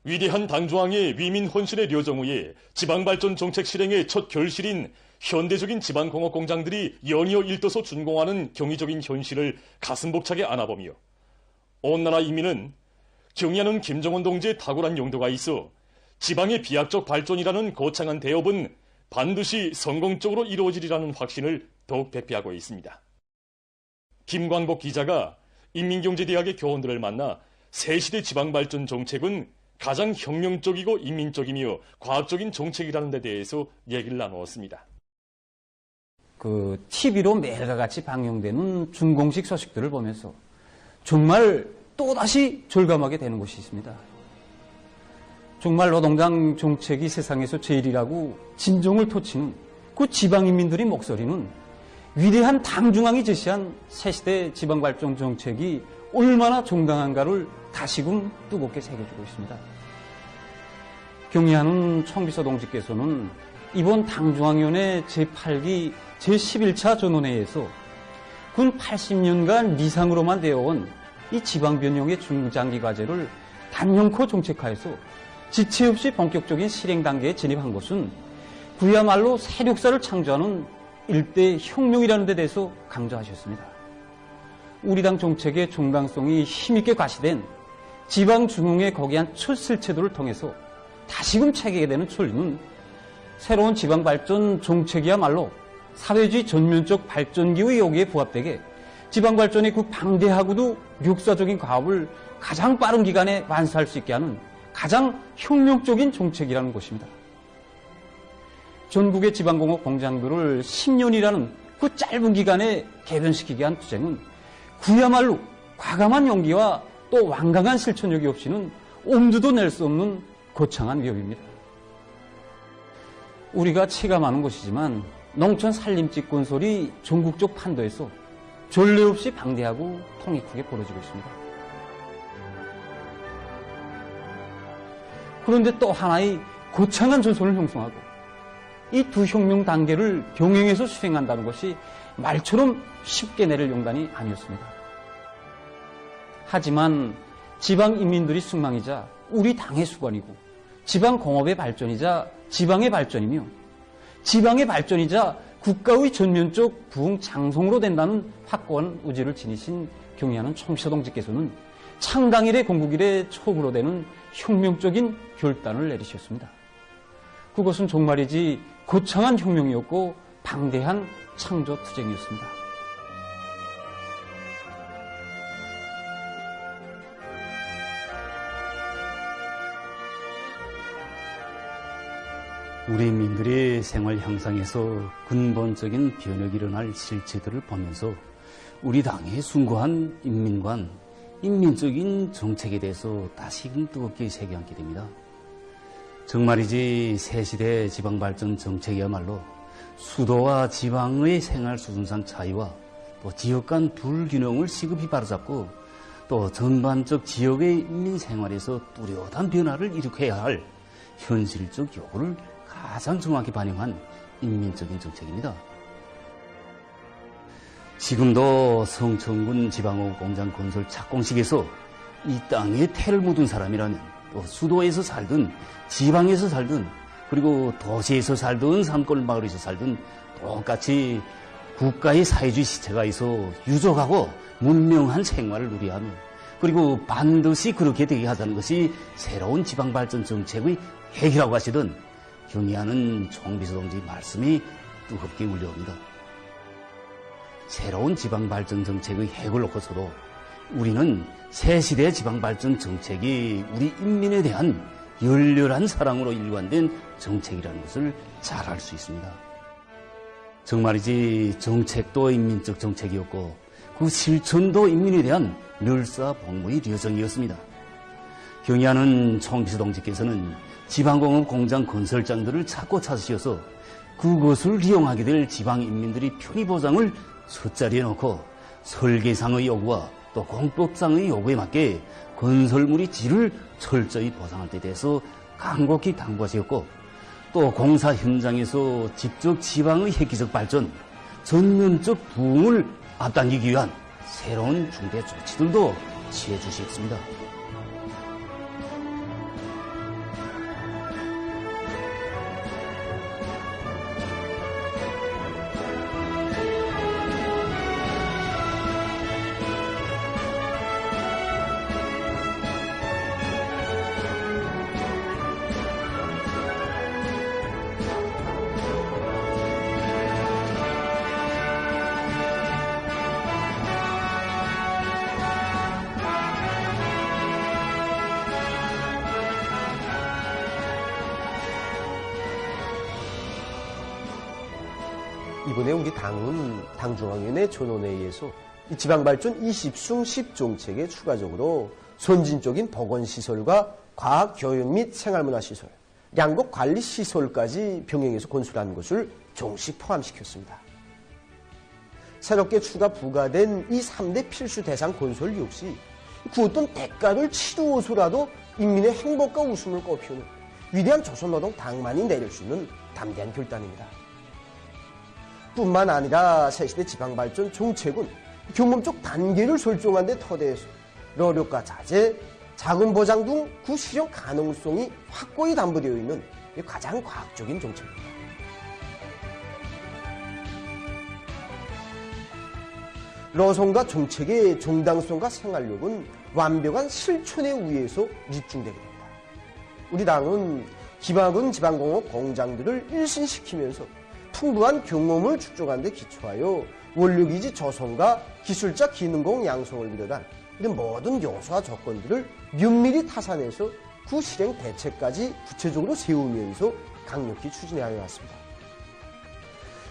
위대한 당중앙의 위민 헌신의 려정후에 지방발전 정책 실행의 첫 결실인 현대적인 지방공업 공장들이 연이어 일떠서 준공하는 경이적인 현실을 가슴 벅차게 안아보며 온 나라 인민은 경의하는 김정은 동지의 탁월한 용도가 있어 지방의 비약적 발전이라는 거창한 대업은 반드시 성공적으로 이루어지리라는 확신을 더욱 배피하고 있습니다. 김광복 기자가 인민경제대학의 교원들을 만나 새시대 지방발전 정책은 가장 혁명적이고 인민적이며 과학적인 정책이라는 데 대해서 얘기를 나누었습니다. TV로 매일과 같이 방영되는 준공식 소식들을 보면서 정말 또다시 절감하게 되는 것이 있습니다. 정말 노동당 정책이 세상에서 제일이라고 진정을 토치는 그 지방인민들의 목소리는 위대한 당중앙이 제시한 새시대 지방발전 정책이 얼마나 정당한가를 다시금 뜨겁게 새겨주고 있습니다. 경의하는 총비서 동지께서는 이번 당중앙위원회 제8기 제11차 전원회의에서 군 80년간 미상으로만 되어온 이 지방변형의 중장기 과제를 단연코 정책화해서 지체 없이 본격적인 실행 단계에 진입한 것은 그야말로 세력사를 창조하는 일대 혁명이라는 데 대해서 강조하셨습니다. 우리 당 정책의 정당성이 힘있게 과시된 지방중흥의 거대한 첫 실체도를 통해서 다시금 체계가 되는 천리는 새로운 지방발전 정책이야말로 사회주의 전면적 발전기의 요구에 부합되게 지방발전의 그 방대하고도 역사적인 과업을 가장 빠른 기간에 완수할 수 있게 하는 가장 혁명적인 정책이라는 것입니다. 전국의 지방공업 공장들을 10년이라는 그 짧은 기간에 개변시키게 한 투쟁은 그야말로 과감한 용기와 또 완강한 실천력이 없이는 엄두도 낼 수 없는 거창한 위협입니다. 우리가 체감하는 것이지만 농촌 산림집 건설이 전국적 판도에서 전례 없이 방대하고 통이 크게 벌어지고 있습니다. 그런데 또 하나의 거창한 전선을 형성하고 이 두 혁명 단계를 병행해서 수행한다는 것이 말처럼 쉽게 내릴 용단이 아니었습니다. 하지만 지방인민들이 숙망이자 우리 당의 수건이고 지방공업의 발전이자 지방의 발전이며 지방의 발전이자 국가의 전면적 부흥장성으로 된다는 확고한 의지를 지니신 경의하는 총비서 동지께서는 창당일의 건국일의 촉으로 되는 혁명적인 결단을 내리셨습니다. 그것은 정말이지 거창한 혁명이었고 방대한 창조 투쟁이었습니다. 우리 인민들의 생활 형상에서 근본적인 변혁이 일어날 실체들을 보면서 우리 당의 숭고한 인민관, 인민적인 정책에 대해서 다시금 뜨겁게 새겨앉게 됩니다. 정말이지 새시대 지방발전 정책이야말로 수도와 지방의 생활 수준상 차이와 또 지역 간 불균형을 시급히 바로잡고 또 전반적 지역의 인민 생활에서 뚜렷한 변화를 일으켜야 할 현실적 요구를 가장 정확히 반영한 인민적인 정책입니다. 지금도 성천군 지방공업 공장 건설 착공식에서 이 땅에 태를 묻은 사람이라면 또 수도에서 살든 지방에서 살든 그리고 도시에서 살든 산골 마을에서 살든 똑같이 국가의 사회주의 시체가 있어 유족하고 문명한 생활을 누리하며 그리고 반드시 그렇게 되게 하자는 것이 새로운 지방발전 정책의 핵이라고 하시던 경의하는 총비서 동지 말씀이 뜨겁게 울려옵니다. 새로운 지방발전 정책의 핵을 놓고서도 우리는 새시대 지방발전 정책이 우리 인민에 대한 열렬한 사랑으로 일관된 정책이라는 것을 잘 알 수 있습니다. 정말이지 정책도 인민적 정책이었고 그 실천도 인민에 대한 멸사복무의 려정이었습니다. 경의하는 총비서 동지께서는 지방공업 공장 건설장들을 찾고 찾으셔서 그것을 이용하게 될 지방인민들의 편의보장을 첫자리에 놓고 설계상의 요구와 또 공법상의 요구에 맞게 건설물의 질을 철저히 보상할 데 대해서 간곡히 당부하셨고 또 공사 현장에서 직접 지방의 획기적 발전, 전면적 부흥을 앞당기기 위한 새로운 중대 조치들도 취해 주셨습니다. 이번에 우리 당은 당중앙위원회 전원회의에서 이 지방발전 20숭 10종책에 추가적으로 선진적인 보건시설과 과학교육 및 생활문화시설, 양곡관리시설까지 병행해서 건설하는 것을 정식 포함시켰습니다. 새롭게 추가 부과된 이 3대 필수 대상 건설 역시 그 어떤 대가를 치루어서라도 인민의 행복과 웃음을 꽃피우는 위대한 조선노동 당만이 내릴 수 있는 담대한 결단입니다. 뿐만 아니라 새시대 지방발전 정책은 경험적 단계를 설정한 데 터대해서 노력과 자재, 자금 보장 등 그 실현 가능성이 확고히 담보되어 있는 가장 과학적인 정책입니다. 노선과 정책의 정당성과 생활력은 완벽한 실천에 의해서 입증되게 됩니다. 우리 당은 기반은 지방공업 공장들을 일신시키면서 풍부한 경험을 축적한 데 기초하여 원료기지 조성과 기술자 기능공 양성을 비롯한 이런 모든 요소와 조건들을 면밀히 타산해서 그 실행 대책까지 구체적으로 세우면서 강력히 추진해 왔습니다.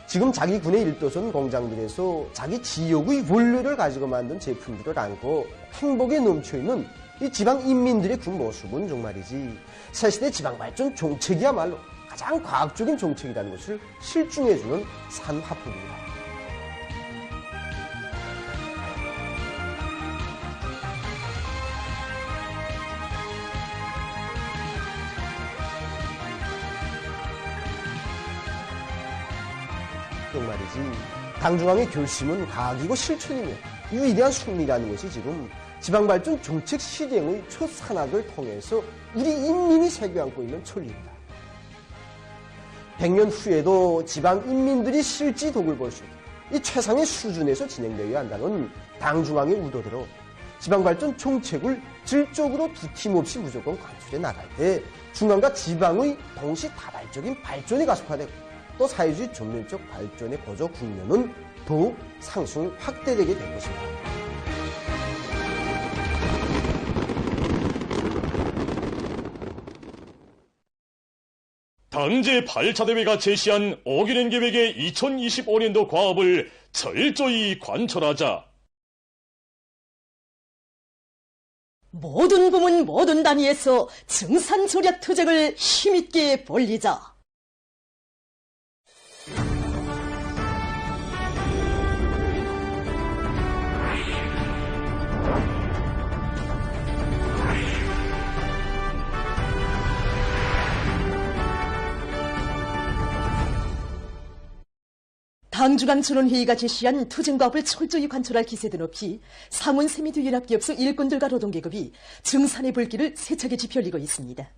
지금 자기 군의 1도선 공장들에서 자기 지역의 원료를 가지고 만든 제품들을 안고 행복에 넘쳐있는 이 지방 인민들의 그 모습은 정말이지 새시대 지방발전 정책이야말로 가장 과학적인 정책이라는 것을 실증해주는 산화폭입니다. 말이지 당중앙의 결심은 과학이고 실천이며 이 위대한 승리라는 것이 지금 지방발전 정책 실행의 첫 산학을 통해서 우리 인민이 새겨안고 있는 천리입니다. 100년 후에도 지방 인민들이 실지 덕을 볼 수 있는 이 최상의 수준에서 진행되어야 한다는 당중앙의 의도대로 지방발전 정책을 질적으로 두팀없이 무조건 관철해 나갈 때 중앙과 지방의 동시다발적인 발전이 가속화되고 또 사회주의 전면적 발전의 고조 국면은 더욱 상승 확대되게 된 것입니다. 당제 8차 대회가 제시한 5개년 계획의 2025년도 과업을 철저히 관철하자. 모든 부문 모든 단위에서 증산 절약 투쟁을 힘있게 벌리자. 당주간 전원회의가 제시한 투쟁과업을 철저히 관철할 기세도 높이 상원 세미도 연합기업소 일꾼들과 노동계급이 증산의 불길을 세차게 지펴올리고 있습니다.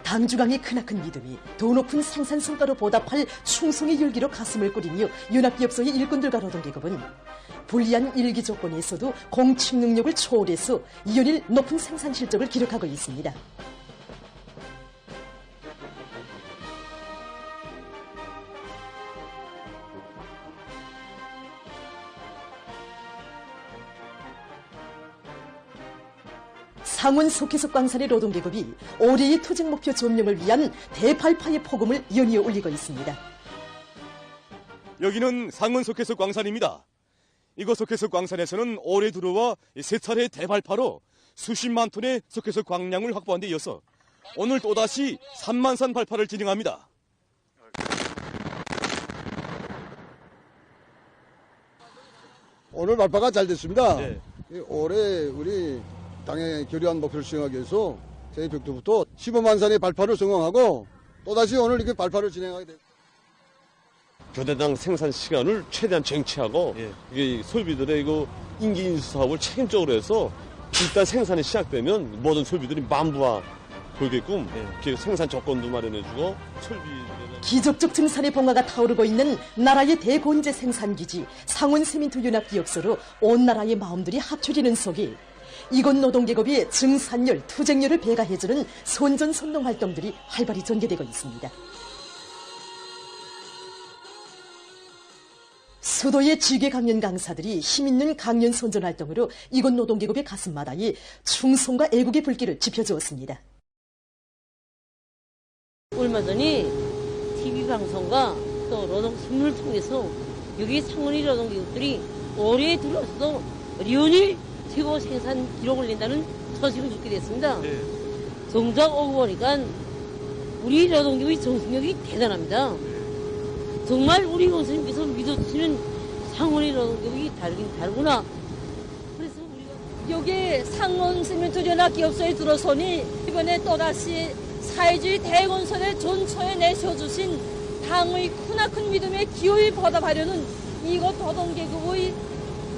당주강의 크나큰 믿음이 더 높은 생산 성과로 보답할 충성의 열기로 가슴을 꾸리며 연합기업소의 일꾼들과 노동계급은 불리한 일기 조건에서도 공측 능력을 초월해서 연일 높은 생산 실적을 기록하고 있습니다. 상원 속해석 광산의 노동계급이 올해의 투쟁 목표 점령을 위한 대팔파의 포금을 연이어 올리고 있습니다. 여기는 상원 속해석 광산입니다. 이곳 속해석 광산에서는 올해 들어와 세 차례 대발파로 수십만 톤의 속해석 광량을 확보한 데 이어서 오늘 또다시 3만산 발파를 진행합니다. 오늘 발파가 잘 됐습니다. 네. 올해 우리 당의 결의한 목표를 수행하기 위해서 저희 벽두부터 15만 산의 발파를 성공하고 또다시 오늘 이렇게 발파를 진행하게 됩니다. 교대당 생산 시간을 최대한 쟁취하고 이게 소비들의 이거 인기 인수 사업을 책임적으로 해서 일단 생산이 시작되면 모든 소비들이 만부화 돌게끔 생산 조건도 마련해주고 기적적 증산의 봉화가 타오르고 있는 나라의 대곤제 생산기지 상원세민토연합기업소로 온 나라의 마음들이 합쳐지는 속에 이곳 노동계급의 증산열, 투쟁열을 배가해주는 선전선동 활동들이 활발히 전개되고 있습니다. 수도의 지계 강연 강사들이 힘있는 강연 선전 활동으로 이곳 노동계급의 가슴마다에 충성과 애국의 불길을 지펴주었습니다. 얼마 전에 TV 방송과 또 노동신문을 통해서 여기 상원의 노동기업들이 올해 들어서 연일 최고 생산 기록을 낸다는 소식을 듣게 됐습니다. 정작 오고 보니까 우리 노동기업의 정신력이 대단합니다. 정말 우리 교수님께서 믿어주시는 상원의 노동기업이 다르긴 다르구나. 그래서 우리가 여기 상원시민투연합기업소에 들어서니 이번에 또다시 사회주의 대건설의 전초에 내세워주신 당의 크나큰 믿음에 기호에 보답하려는 이곳 노동계급의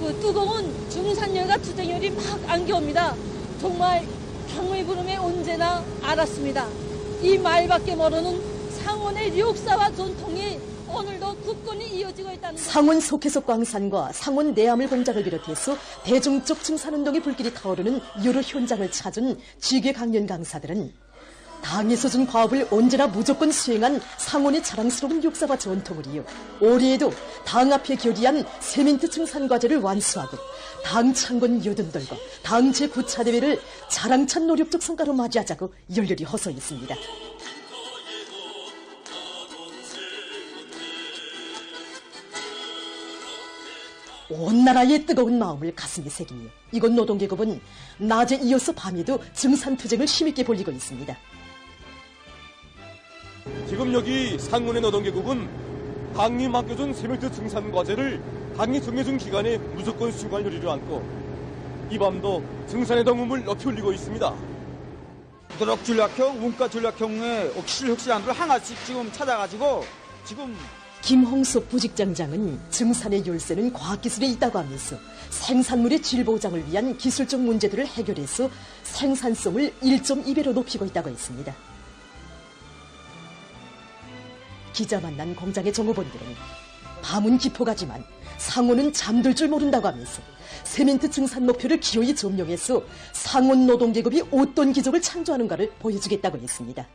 그 뜨거운 중산열과 투쟁열이 막 안겨옵니다. 정말 당의 부름에 언제나 알았습니다. 이 말밖에 모르는 상원의 역사와 전통이 오늘도 굳건히 이어지고 있다는 것. 상원 속해석 광산과 상원 내화물 공장을 비롯해서 대중적 증산운동의 불길이 타오르는 여러 현장을 찾은 지계 강연 강사들은 당에서 준 과업을 언제나 무조건 수행한 상원의 자랑스러운 역사와 전통을 이어 올해에도 당 앞에 결의한 세민트 증산과제를 완수하고 당 창건 여든들과 당 제9차 대회를 자랑찬 노력적 성과로 맞이하자고 열렬히 호소했습니다. 온 나라의 뜨거운 마음을 가슴에 새기며 이곳 노동계급은 낮에 이어서 밤에도 증산투쟁을 힘있게 벌이고 있습니다. 지금 여기 상원의 노동계급은 당이 맡겨준 세밀트 증산과제를 당이 정해준 기간에 무조건 수행할 요리를 안고 이 밤도 증산의 덩음을 높이 올리고 있습니다. 부도덕 전략형, 문과 전략형의 혁신안을 하나씩 지금 찾아가지고 지금 김홍석 부직장장은 증산의 열쇠는 과학기술에 있다고 하면서 생산물의 질 보장을 위한 기술적 문제들을 해결해서 생산성을 1.2배로 높이고 있다고 했습니다. 기자 만난 공장의 종업원들은 밤은 깊어가지만 상원은 잠들 줄 모른다고 하면서 세멘트 증산 목표를 기어이 점령해서 상원 노동계급이 어떤 기적을 창조하는가를 보여주겠다고 했습니다.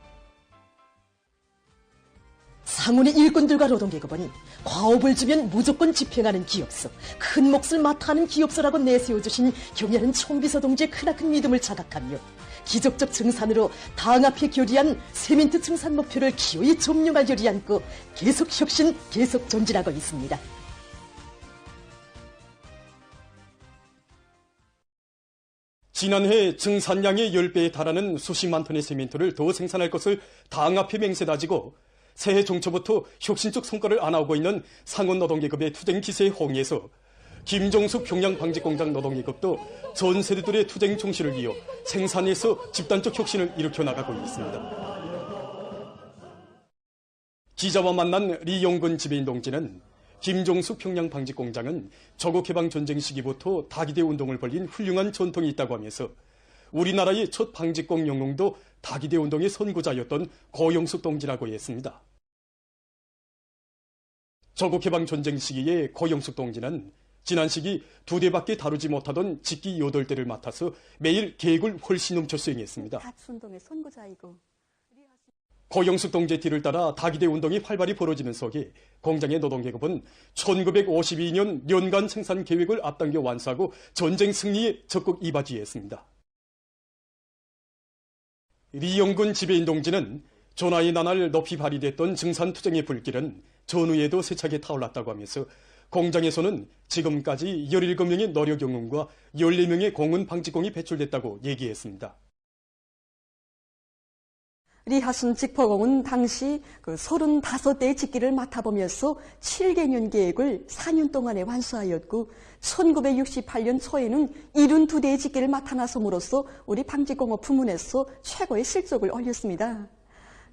상원의 일꾼들과 노동계급은 과업을 주면 무조건 집행하는 기업소, 큰 몫을 맡아 하는 기업소라고 내세워주신 경애하는 총비서 동지의 크나큰 믿음을 자각하며 기적적 증산으로 당 앞에 결의한 세멘트 증산 목표를 기어이 점령할 열이 안고 계속 혁신, 계속 전진하고 있습니다. 지난해 증산량의 10배에 달하는 수십만 톤의 세멘트를 더 생산할 것을 당 앞에 맹세다지고 새해 종초부터 혁신적 성과를 안아오고 있는 상원 노동계급의 투쟁 기세에 홍해서 김종숙 평양방직공장 노동계급도 전 세대들의 투쟁 총시를 이어 생산에서 집단적 혁신을 일으켜 나가고 있습니다. 기자와 만난 리용근 지배인 동지는 김종숙 평양방직공장은 조국해방 전쟁 시기부터 다기대 운동을 벌인 훌륭한 전통이 있다고 하면서 우리나라의 첫 방직공 영웅도 다기대 운동의 선구자였던 고영숙 동지라고 했습니다. 조국해방 전쟁 시기에 고영숙 동지는 지난 시기 2대밖에 다루지 못하던 직기 8대를 맡아서 매일 계획을 훨씬 넘쳐 수행했습니다. 운동의 선구자이고. 고영숙 동지의 뒤를 따라 다기대 운동이 활발히 벌어지는 속에 공장의 노동계급은 1952년 연간 생산 계획을 앞당겨 완수하고 전쟁 승리에 적극 이바지했습니다. 리영근 지배인 동지는 전하의 나날 높이 발휘됐던 증산투쟁의 불길은 전후에도 세차게 타올랐다고 하면서 공장에서는 지금까지 17명의 노력 영웅과 14명의 공은 방직공이 배출됐다고 얘기했습니다. 리하순 직포공은 당시 35대의 직기를 맡아보면서 7개년 계획을 4년 동안에 완수하였고 1968년 초에는 72대의 직기를 맡아 나섬으로써 우리 방직공업 부문에서 최고의 실적을 올렸습니다.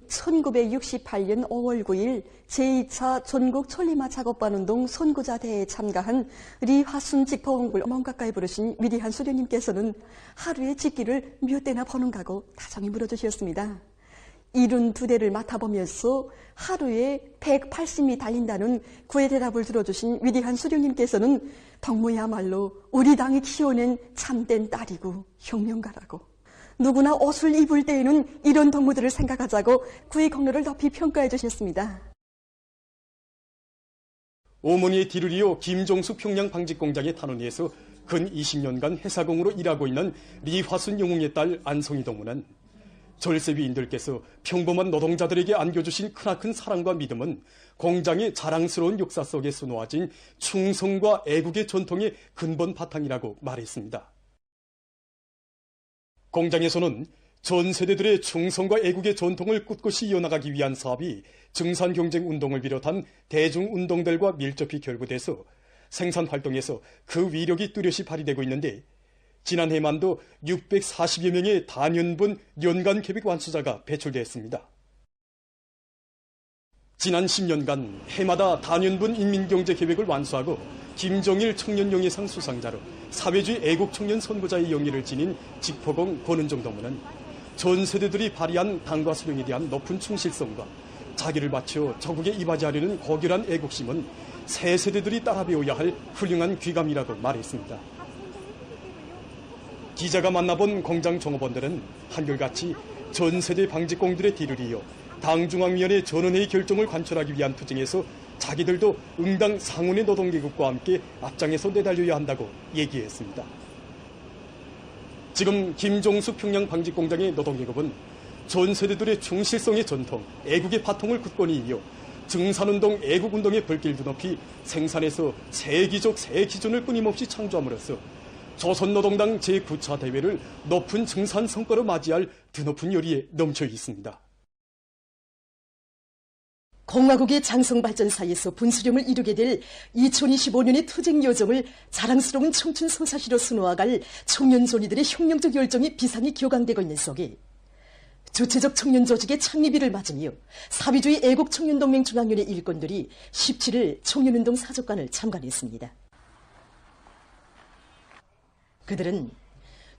1968년 5월 9일 제2차 전국 천리마 작업반운동 선구자 대회에 참가한 리화순 직포공을 먼 가까이 부르신 위대한 수련님께서는 하루에 직기를 몇 대나 버는가고 다정히 물어주셨습니다. 72대를 맡아보면서 하루에 180이 달린다는 그의 대답을 들어주신 위대한 수령님께서는 덕무야말로 우리 당이 키워낸 참된 딸이고 혁명가라고 누구나 옷을 입을 때에는 이런 덕무들을 생각하자고 그의 공로를 높이 평가해 주셨습니다. 어머니의 뒤를 이어 김종숙 평양방직공장의 탄원에서 근 20년간 회사공으로 일하고 있는 리화순 영웅의 딸 안성희 동무는 절세위인들께서 평범한 노동자들에게 안겨주신 크나큰 사랑과 믿음은 공장의 자랑스러운 역사 속에 수놓아진 충성과 애국의 전통의 근본 바탕이라고 말했습니다. 공장에서는 전 세대들의 충성과 애국의 전통을 꿋꿋이 이어나가기 위한 사업이 증산경쟁운동을 비롯한 대중운동들과 밀접히 결부돼서 생산활동에서 그 위력이 뚜렷이 발휘되고 있는데, 지난해만도 640여 명의 단연분 연간 계획 완수자가 배출됐습니다. 지난 10년간 해마다 단연분 인민경제계획을 완수하고 김정일 청년영예상 수상자로 사회주의 애국청년 선구자의 영예를 지닌 직포공 권은정 동무는 전 세대들이 발휘한 당과 수령에 대한 높은 충실성과 자기를 바쳐 저국에 이바지하려는 고결한 애국심은 새 세대들이 따라 배워야 할 훌륭한 귀감이라고 말했습니다. 기자가 만나본 공장 종업원들은 한결같이 전 세대 방직공들의 뒤를 이어 당중앙위원회 전원회의 결정을 관철하기 위한 투쟁에서 자기들도 응당 상원의 노동계급과 함께 앞장에서 내달려야 한다고 얘기했습니다. 지금 김종수 평양 방직공장의 노동계급은 전 세대들의 충실성의 전통, 애국의 바통을 굳건히 이어 증산운동, 애국운동의 불길도 높이 생산에서 새 기적, 새 기준을 끊임없이 창조함으로써 조선노동당 제9차 대회를 높은 증산 성과로 맞이할 드높은 열의에 넘쳐 있습니다. 공화국의 장성발전사에서 분수령을 이루게 될 2025년의 투쟁 여정을 자랑스러운 청춘 소사시로 수놓아갈 청년존이들의 혁명적 열정이 비상이 격앙되고 있는 속에 주체적 청년조직의 창립일을 맞으며 사회주의 애국청년동맹 중앙위원회 일꾼들이 17일 청년운동 사족관을 참관했습니다. 그들은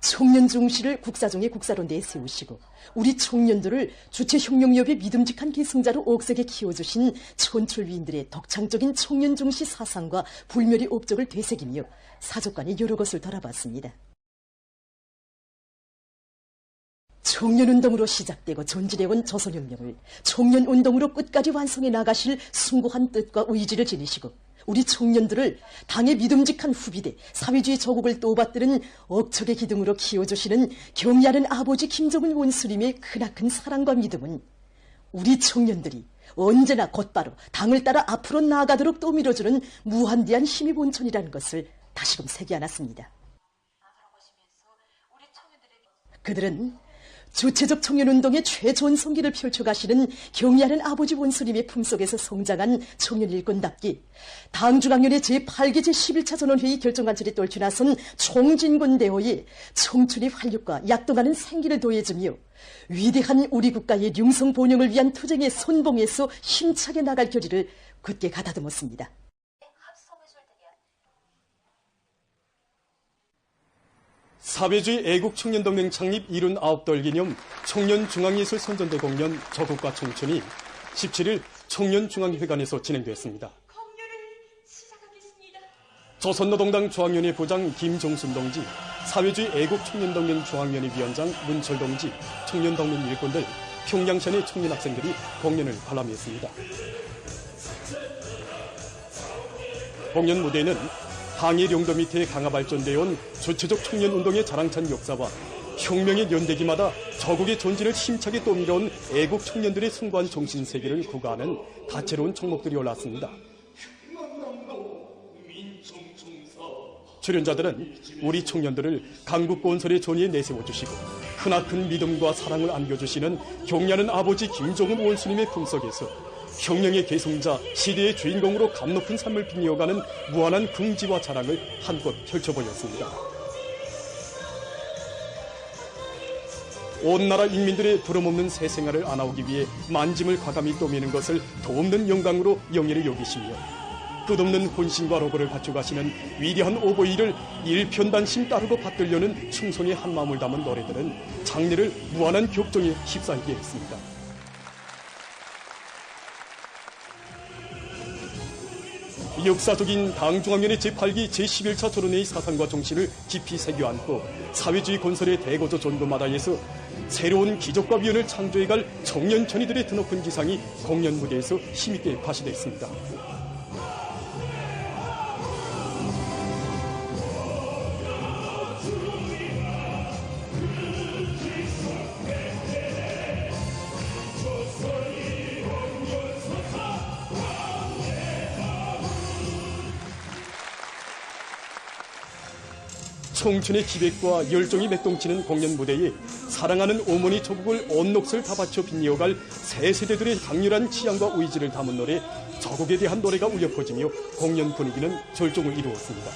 청년 중시를 국사중의 국사론대에 세우시고 우리 청년들을 주체혁명협의 믿음직한 계승자로 옥색에 키워주신 촌철위인들의 독창적인 청년 중시 사상과 불멸의 업적을 되새기며 사족관의 여러 것을 돌아봤습니다. 청년운동으로 시작되고 전진해온 조선혁명을 청년운동으로 끝까지 완성해 나가실 숭고한 뜻과 의지를 지니시고 우리 청년들을 당의 믿음직한 후비대, 사회주의 조국을 또받드는 억척의 기둥으로 키워주시는 경의하는 아버지 김정은 원수님의 크나큰 사랑과 믿음은 우리 청년들이 언제나 곧바로 당을 따라 앞으로 나아가도록 또 밀어주는 무한대한 힘의 본천이라는 것을 다시금 새겨안았습니다. 그들은 주체적 청년운동의 최전성기를 펼쳐가시는 경의하는 아버지 원수님의 품속에서 성장한 청년 일꾼답게 당중앙위원회 제8기 제11차 전원회의 결정관철에 떨쳐나선 총진군 대호에 청춘의 활력과 약동하는 생기를 더해주며 위대한 우리 국가의 융성 번영을 위한 투쟁의 선봉에서 힘차게 나갈 결의를 굳게 가다듬었습니다. 사회주의 애국청년동맹 창립 79돌 기념 청년중앙예술 선전대 공연 저국과 청춘이 17일 청년중앙회관에서 진행됐습니다. 조선노동당 중앙위원회 부장 김종순 동지, 사회주의 애국청년동맹 중앙위원회 위원장 문철 동지, 청년동맹 일꾼들, 평양시내 청년학생들이 공연을 관람했습니다. 공연 무대에는 항해 용도 밑에 강화 발전되어 온 주체적 청년운동의 자랑찬 역사와 혁명의 연대기마다 저국의 전진을 힘차게 떠밀어온 애국 청년들의 숭고한 정신세계를 구가하는 다채로운 종목들이 올랐습니다. 출연자들은 우리 청년들을 강국건설의 전의에 내세워주시고 크나큰 믿음과 사랑을 안겨주시는 경의하는 아버지 김정은 원수님의 품속에서 혁명의 계승자, 시대의 주인공으로 감높은 삶을 빛내어가는 무한한 긍지와 자랑을 한껏 펼쳐보였습니다. 온 나라 인민들의 부름없는 새 생활을 안아오기 위해 만짐을 과감히 떠미는 것을 도없는 영광으로 영예를 여기시며 끝없는 혼신과 로고를 갖춰가시는 위대한 오보이를 일편단심 따르고 받들려는 충성의 한마음을 담은 노래들은 장래를 무한한 격정에 휩싸이게 했습니다. 역사적인 당중앙위원회 제8기 제11차 전원회의 사상과 정신을 깊이 새겨안고 사회주의 건설의 대거조 전도마다에서 새로운 기적과 위원을 창조해갈 청년천이들의 드높은 기상이 공연 무대에서 힘있게 과시됐습니다. 청춘의 기백과 열정이 맥동치는 공연 무대에 사랑하는 어머니 조국을 온 몫을 다 바쳐 빛이어갈 새 세대들의 강렬한 취향과 의지를 담은 노래 조국에 대한 노래가 울려 퍼지며 공연 분위기는 절정을 이루었습니다.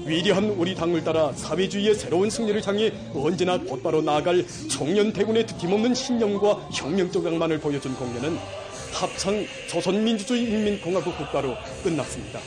위대한 우리 당을 따라 사회주의의 새로운 승리를 향해 언제나 곧바로 나아갈 청년 대군의 뒤집없는 신념과 혁명적 낭만을 보여준 공연은 합창 조선민주주의 인민공화국 국가로 끝났습니다.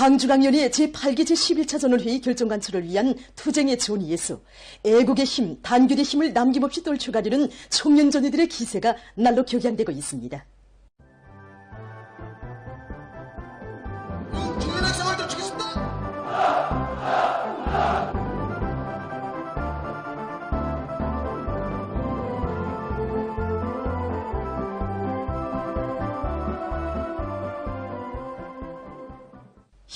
당중앙위원회 제8기 제11차 전원회의 결정관철을 위한 투쟁의 존의에서 애국의 힘, 단결의 힘을 남김없이 떨쳐가려는 청년전의들의 기세가 날로 격양되고 있습니다.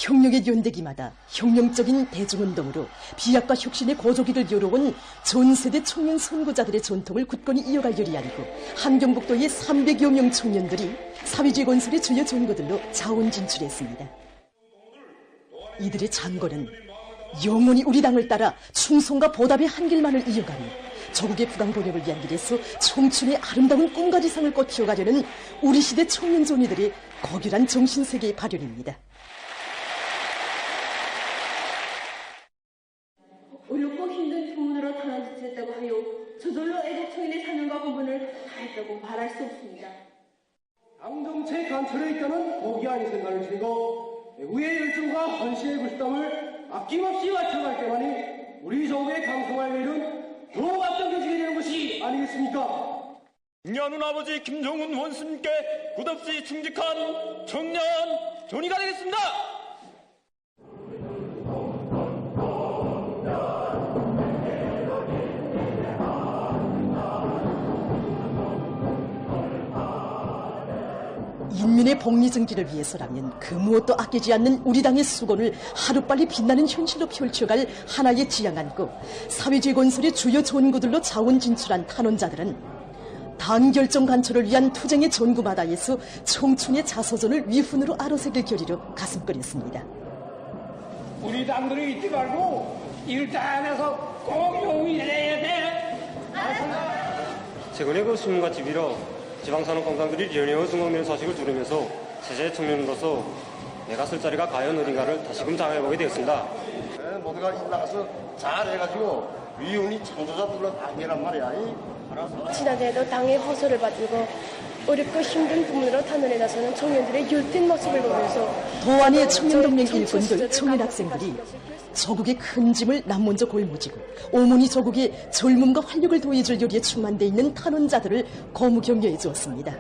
혁명의 연대기마다 혁명적인 대중운동으로 비약과 혁신의 고조기를 이뤄온 전세대 청년 선구자들의 전통을 굳건히 이어갈 열이 아니고 함경북도의 300여 명 청년들이 사회주의 건설의 주요 전구들로 자원 진출했습니다. 이들의 장거는 영원히 우리 당을 따라 충성과 보답의 한길만을 이어가며 조국의 부강 번영을 위한 길에서 청춘의 아름다운 꿈가지상을 꽃피워가려는 우리 시대 청년 존이들의 고결한 정신세계의 발현입니다. 어렵고 힘든 주문으로 탄원지쳤다고 하여 저절로 애국청년의 사명과 본분을 다했다고 말할 수 없습니다. 당정체 관철에 있다는 복이 아닌 생각을 지니고 애국의 열정과 헌신의 불담을 아낌없이 바쳐갈 때만이 우리 조국의 강성화에 이른 도가 당겨지게 되는 것이 아니겠습니까? 존경하는 아버지 김정은 원수님께 끝없이 충직한 청년 존이가 되겠습니다. 인민의 복리 증진을 위해서라면 그 무엇도 아끼지 않는 우리 당의 수건을 하루빨리 빛나는 현실로 펼쳐갈 하나의 지향 안고 사회주의 건설의 주요 전구들로 자원 진출한 탄원자들은 당 결정 관철을 위한 투쟁의 전구바다에서 청춘의 자서전을 위훈으로 아로새길 결의로 가슴거렸습니다. 우리 당들이 잊지 말고 일단에서 꼭 용이 내야 돼. 최근에 그 신문같이 빌어 지방산업 공장들이 연이어 성공되는 소식을 들으면서 세세 청년으로서 내가 쓸 자리가 과연 어딘가를 다시금 장해보게 되었습니다. 네, 모두가 나가서 잘해가지고 위훈이 창조자들로 당기란 말이야. 지난해에도 당의 호소를 받들고 어렵고 힘든 부문으로 탄원에 나서는 청년들의 열띤 모습을 보면서 도안의 청년동맹 일꾼들 청년학생들이 조국의 큰 짐을 남먼저 골무지고 오문이 조국의 젊음과 활력을 도해줄 요리에 충만돼 있는 탄원자들을 거무 격려해 주었습니다.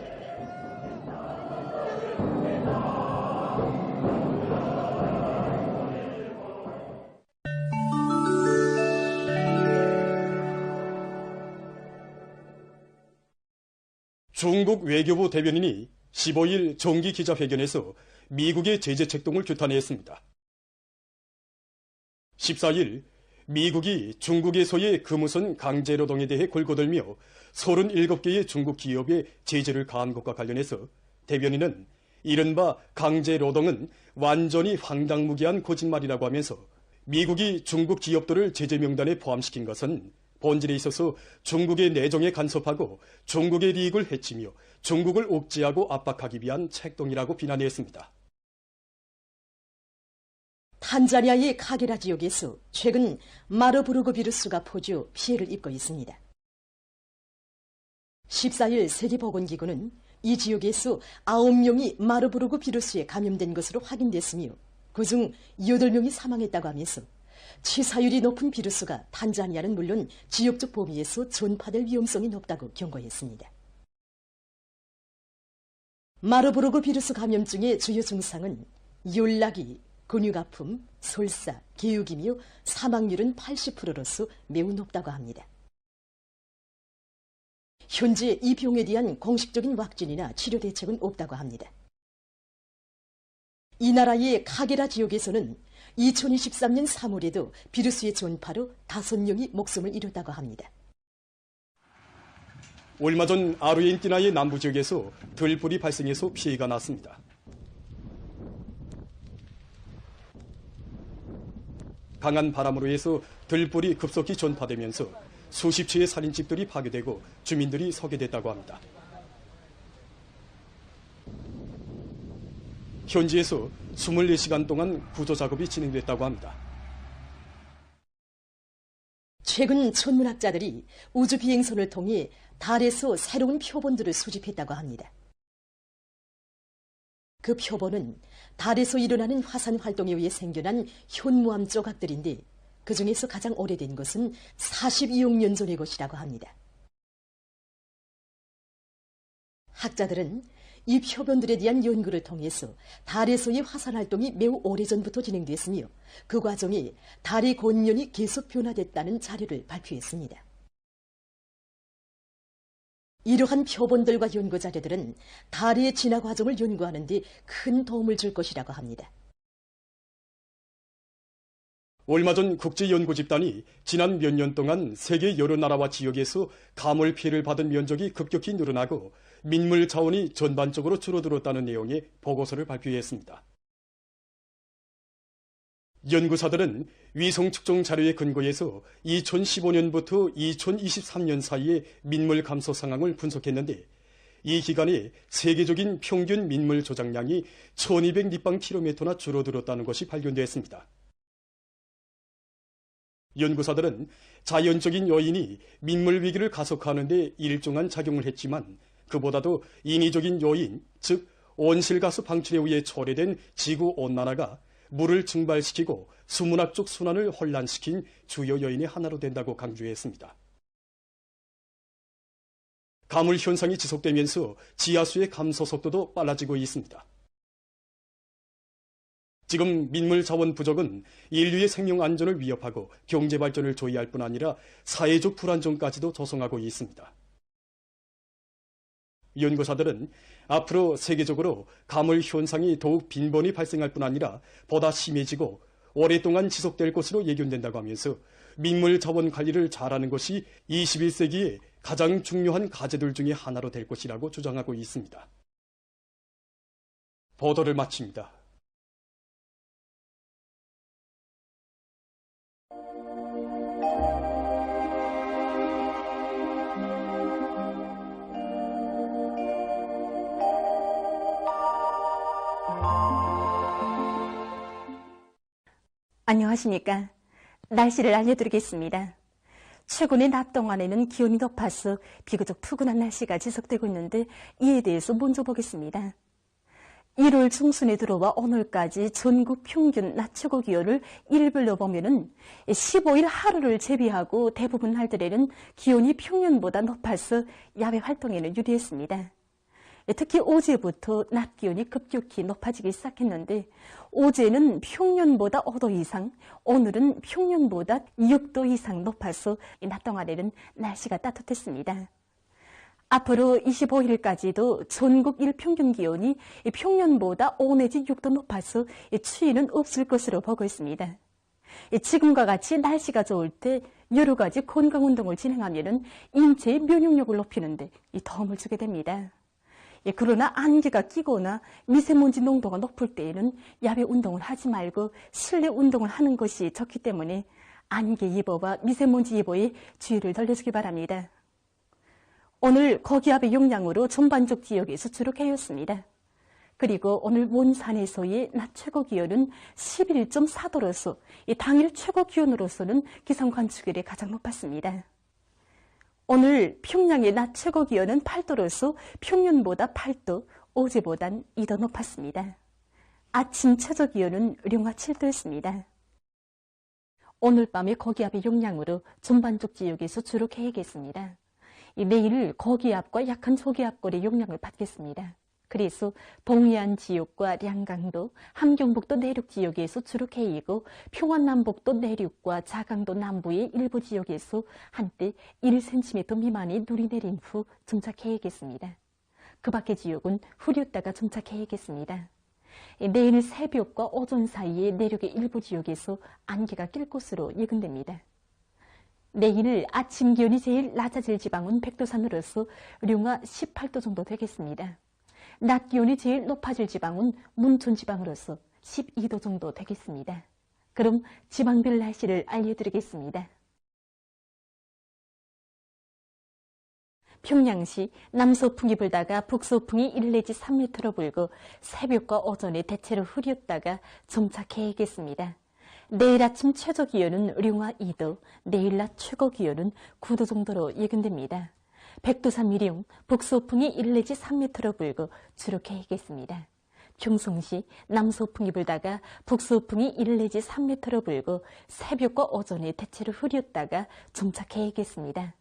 중국 외교부 대변인이 15일 정기 기자회견에서 미국의 제재 책동을 규탄했습니다. 14일 미국이 중국에서의 금우선 강제노동에 대해 골고들며 37개의 중국 기업에 제재를 가한 것과 관련해서 대변인은 이른바 강제노동은 완전히 황당무계한 거짓말이라고 하면서 미국이 중국 기업들을 제재 명단에 포함시킨 것은 본질에 있어서 중국의 내정에 간섭하고 중국의利益을 해치며 중국을 옥죄하고 압박하기 위한 책동이라고 비난했습니다. 탄자니아의 카게라 지역에서 최근 마르부르그 비루스가 포주 피해를 입고 있습니다. 14일 세계보건기구는 이 지역에서 9명이 마르부르그 비루스에 감염된 것으로 확인됐으며 그중 8명이 사망했다고 하면서 치사율이 높은 비루스가 탄자니아는 물론 지역적 범위에서 전파될 위험성이 높다고 경고했습니다. 마르부르그 비루스 감염증의 주요 증상은 열나기, 근육아픔, 설사, 기육이며 사망률은 80%로서 매우 높다고 합니다. 현재 이 병에 대한 공식적인 왁진이나 치료 대책은 없다고 합니다. 이 나라의 카게라 지역에서는 2023년 3월에도 비루스의 전파로 5명이 목숨을 잃었다고 합니다. 얼마 전 아르헨티나의 남부 지역에서 들불이 발생해서 피해가 났습니다. 강한 바람으로 해서 들불이 급속히 전파되면서 수십 채의 살인집들이 파괴되고 주민들이 서게됐다고 합니다. 현지에서 24시간 동안 구조 작업이 진행됐다고 합니다. 최근 천문학자들이 우주 비행선을 통해 달에서 새로운 표본들을 수집했다고 합니다. 그 표본은 달에서 일어나는 화산 활동에 의해 생겨난 현무암 조각들인데 그 중에서 가장 오래된 것은 42억 년 전의 것이라고 합니다. 학자들은 이 표본들에 대한 연구를 통해서 달에서의 화산 활동이 매우 오래전부터 진행됐으며 그 과정에 달의 권면이 계속 변화됐다는 자료를 발표했습니다. 이러한 표본들과 연구 자료들은 달의 진화 과정을 연구하는 데 큰 도움을 줄 것이라고 합니다. 얼마 전 국제연구집단이 지난 몇 년 동안 세계 여러 나라와 지역에서 가물 피해를 받은 면적이 급격히 늘어나고 민물 자원이 전반적으로 줄어들었다는 내용의 보고서를 발표했습니다. 연구사들은 위성 측정 자료에 근거해서 2015년부터 2023년 사이의 민물 감소 상황을 분석했는데 이 기간에 세계적인 평균 민물 조장량이 1200立方km나 줄어들었다는 것이 발견됐습니다. 연구사들은 자연적인 요인이 민물 위기를 가속화하는 데 일정한 작용을 했지만 그보다도 인위적인 요인, 즉 온실가스 방출에 의해 초래된 지구온난화가 물을 증발시키고 수문학적 순환을 혼란시킨 주요 요인의 하나로 된다고 강조했습니다. 가물 현상이 지속되면서 지하수의 감소 속도도 빨라지고 있습니다. 지금 민물 자원 부족은 인류의 생명 안전을 위협하고 경제 발전을 조이할 뿐 아니라 사회적 불안정까지도 조성하고 있습니다. 연구사들은 앞으로 세계적으로 가물 현상이 더욱 빈번히 발생할 뿐 아니라 보다 심해지고 오랫동안 지속될 것으로 예견된다고 하면서 민물 자원 관리를 잘하는 것이 21세기의 가장 중요한 과제들 중에 하나로 될 것이라고 주장하고 있습니다. 보도를 마칩니다. 안녕하십니까. 날씨를 알려드리겠습니다. 최근에 낮 동안에는 기온이 높아서 비교적 푸근한 날씨가 지속되고 있는데 이에 대해서 먼저 보겠습니다. 1월 중순에 들어와 오늘까지 전국 평균 낮 최고 기온을 일별로 보면은 15일 하루를 제외하고 대부분 날들에는 기온이 평년보다 높아서 야외 활동에는 유리했습니다. 특히 어제부터 낮 기온이 급격히 높아지기 시작했는데 어제는 평년보다 5도 이상, 오늘은 평년보다 6도 이상 높아서 낮 동안에는 날씨가 따뜻했습니다. 앞으로 25일까지도 전국 일평균 기온이 평년보다 5 내지 6도 높아서 추위는 없을 것으로 보고 있습니다. 지금과 같이 날씨가 좋을 때 여러 가지 건강운동을 진행하면 인체의 면역력을 높이는 데 도움을 주게 됩니다. 그러나 안개가 끼거나 미세먼지 농도가 높을 때에는 야외 운동을 하지 말고 실내 운동을 하는 것이 좋기 때문에 안개 예보와 미세먼지 예보에 주의를 돌려주기 바랍니다. 오늘 고기압의 영향으로 전반적 지역에서 주로 개였습니다. 그리고 오늘 원산에서의 낮 최고 기온은 11.4도로서 당일 최고 기온으로서는 기상 관측일에 가장 높았습니다. 오늘 평양의 낮 최고 기온은 8도로서 평년보다 8도, 어제보단 2도 높았습니다. 아침 최저 기온은 령화 7도였습니다. 오늘 밤에 고기압의 영향으로 전반적 지역에서 주로 개겠습니다. 내일 고기압과 약한 초기압골의 영향을 받겠습니다. 그래서 동해안 지역과 량강도, 함경북도 내륙 지역에서 주로 개이고 평안남북도 내륙과 자강도 남부의 일부 지역에서 한때 1cm 미만의 눈이 내린 후 정착해야겠습니다. 그 밖의 지역은 흐렸다가 정착해야겠습니다. 내일 새벽과 오전 사이에 내륙의 일부 지역에서 안개가 낄 것으로 예견됩니다. 내일 아침 기온이 제일 낮아질 지방은 백두산으로서 룡화 18도 정도 되겠습니다. 낮 기온이 제일 높아질 지방은 문천 지방으로서 12도 정도 되겠습니다. 그럼 지방별 날씨를 알려드리겠습니다. 평양시 남서풍이 불다가 북서풍이 1 내지 3m로 불고 새벽과 오전에 대체로 흐렸다가 정착해야겠습니다. 내일 아침 최저 기온은 룡화 2도, 내일 낮 최고 기온은 9도 정도로 예견됩니다. 백두산 미령, 북서풍이 1 내지 3m로 불고 주룩해야겠습니다. 평송시 남서풍이 불다가 북서풍이 1 내지 3m로 불고 새벽과 오전에 대체로 흐렸다가 정착해야겠습니다.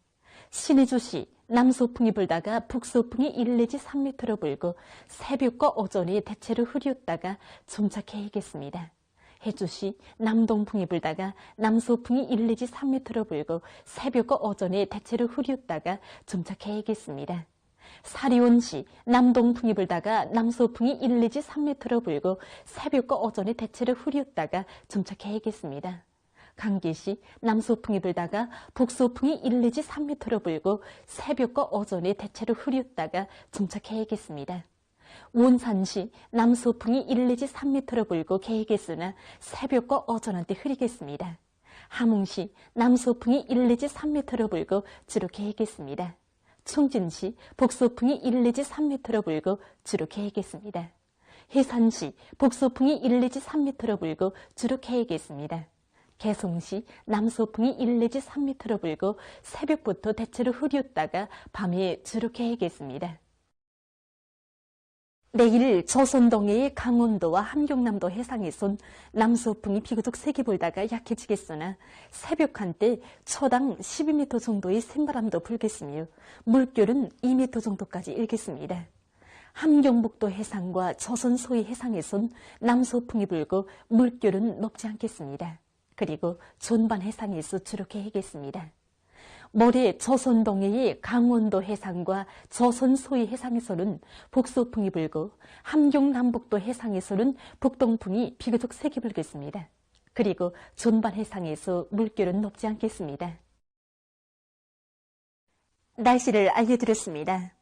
신의주시 남서풍이 불다가 북서풍이 1 내지 3m로 불고 새벽과 오전에 대체로 흐렸다가 정착해야겠습니다. 해주시 남동풍이 불다가 남서풍이 1 내지 3m로 불고 새벽과 오전에 대체로 흐렸다가 정착해야겠습니다. 사리온시 남동풍이 불다가 남서풍이 1 내지 3m로 불고 새벽과 오전에 대체로 흐렸다가 정착해야겠습니다. 강계시 남서풍이 불다가 북서풍이 1 내지 3m로 불고 새벽과 오전에 대체로 흐렸다가 정착해야겠습니다. 원산시 남서풍이 1 내지 3m로 불고 개겠으나 새벽과 오전 한때 흐리겠습니다. 함흥시 남서풍이 1 내지 3m로 불고 주로 개겠습니다. 충진시 북서풍이 1 내지 3m로 불고 주로 개겠습니다. 해산시 북서풍이 1 내지 3m로 불고 주로 개겠습니다. 개성시 남서풍이 1 내지 3m로 불고 새벽부터 대체로 흐렸다가 밤에 주로 개겠습니다. 내일 조선 동해의 강원도와 함경남도 해상에선 남서풍이 비교적 세게 불다가 약해지겠으나 새벽 한때 초당 12m 정도의 샘바람도 불겠으며 물결은 2m 정도까지 일겠습니다. 함경북도 해상과 조선 소위 해상에선 남서풍이 불고 물결은 높지 않겠습니다. 그리고 전반 해상에서 주로 개겠습니다. 모레 조선 동해의 강원도 해상과 조선 소위 해상에서는 북서풍이 불고 함경 남북도 해상에서는 북동풍이 비교적 세게 불겠습니다. 그리고 전반 해상에서 물결은 높지 않겠습니다. 날씨를 알려드렸습니다.